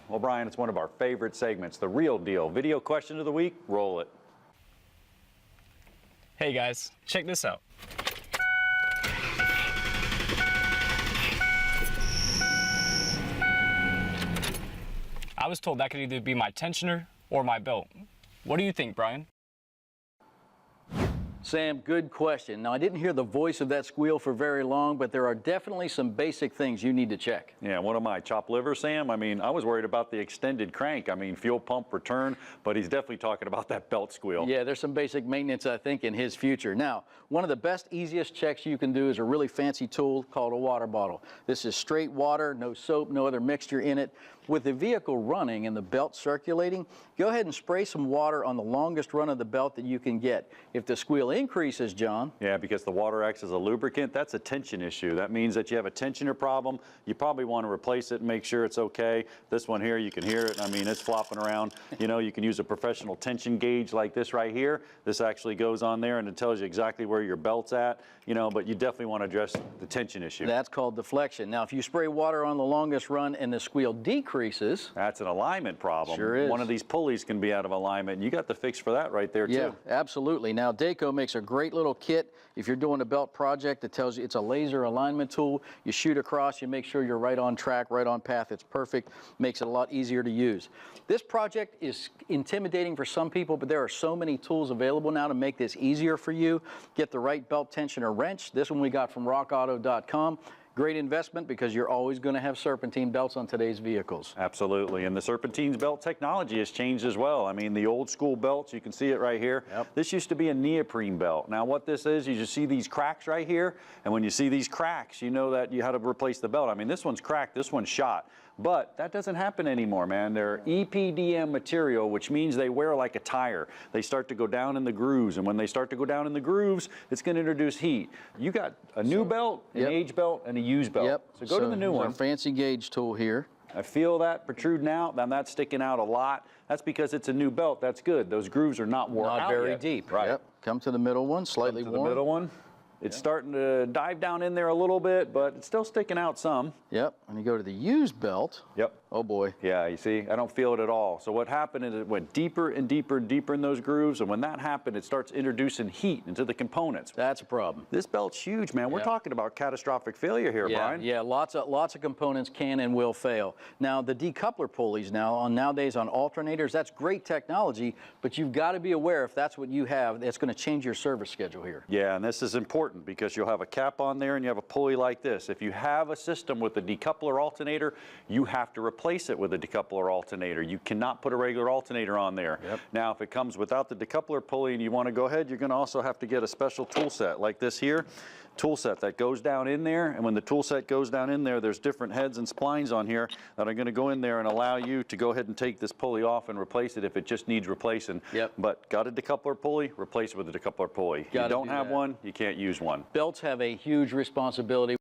Well, Brian, it's one of our favorite segments, The Real Deal. Video question of the week, roll it. Hey guys, check this out. I was told that could either be my tensioner or my belt. What do you think, Brian? Sam, good question. Now, I didn't hear the voice of that squeal for very long, but there are definitely some basic things you need to check. Yeah, what am I, chopped liver, Sam? I mean, I was worried about the extended crank. I mean, fuel pump return, but he's definitely talking about that belt squeal. Yeah, there's some basic maintenance, I think, in his future. Now, one of the best, easiest checks you can do is a really fancy tool called a water bottle. This is straight water, no soap, no other mixture in it. With the vehicle running and the belt circulating, go ahead and spray some water on the longest run of the belt that you can get. If the squeal increases, John. Yeah, because the water acts as a lubricant, that's a tension issue. That means that you have a tensioner problem. You probably want to replace it and make sure it's okay. This one here, you can hear it. I mean, it's flopping around. You know, you can use a professional tension gauge like this right here. This actually goes on there and it tells you exactly where your belt's at, you know, but you definitely want to address the tension issue. That's called deflection. Now, if you spray water on the longest run and the squeal decreases, that's an alignment problem. Sure is. One of these pulleys can be out of alignment, and you got the fix for that right there, too. Yeah, absolutely. Now, Dayco makes a great little kit. If you're doing a belt project, it tells you it's a laser alignment tool. You shoot across, you make sure you're right on track, right on path. It's perfect. Makes it a lot easier to use. This project is intimidating for some people, but there are so many tools available now to make this easier for you. Get the right belt tensioner wrench. This one we got from rockauto.com. Great investment because you're always going to have Serpentine belts on today's vehicles. Absolutely, and the Serpentine's belt technology has changed as well. I mean, the old school belts, you can see it right here. Yep. This used to be a neoprene belt. Now what this is, you just see these cracks right here, and when you see these cracks, you know that you had to replace the belt. I mean, this one's cracked, this one's shot. But that doesn't happen anymore, man. They're EPDM material, which means they wear like a tire. They start to go down in the grooves, and when they start to go down in the grooves, it's going to introduce heat. You got a new belt, an age belt, and a used belt. Yep. So go to the new one. Our fancy gauge tool here. I feel that protruding out, now that's sticking out a lot. That's because it's a new belt. That's good. Those grooves are not worn out Not very yet. deep. Right. Yep. Come to the middle one, slightly Come worn. to the middle one. It's starting to dive down in there a little bit, but it's still sticking out some. Yep. And you go to the used belt. Yep. Oh boy. Yeah, you see, I don't feel it at all. So what happened is it went deeper and deeper and deeper in those grooves, and when that happened, it starts introducing heat into the components. That's a problem. This belt's huge, man. We're talking about catastrophic failure here, Brian. Yeah, lots of components can and will fail. Now, the decoupler pulleys nowadays on alternators, that's great technology, but you've got to be aware if that's what you have, it's going to change your service schedule here. Yeah, and this is important because you'll have a cap on there and you have a pulley like this. If you have a system with a decoupler alternator, you have to replace it with a decoupler alternator. You cannot put a regular alternator on there. Yep. Now, if it comes without the decoupler pulley and you want to go ahead, you're going to also have to get a special tool set like this here. Tool set that goes down in there, and when the tool set goes down in there, there's different heads and splines on here that are going to go in there and allow you to go ahead and take this pulley off and replace it if it just needs replacing. Yep. But got a decoupler pulley, replace it with a decoupler pulley. If you don't have one, you can't use one. Belts have a huge responsibility.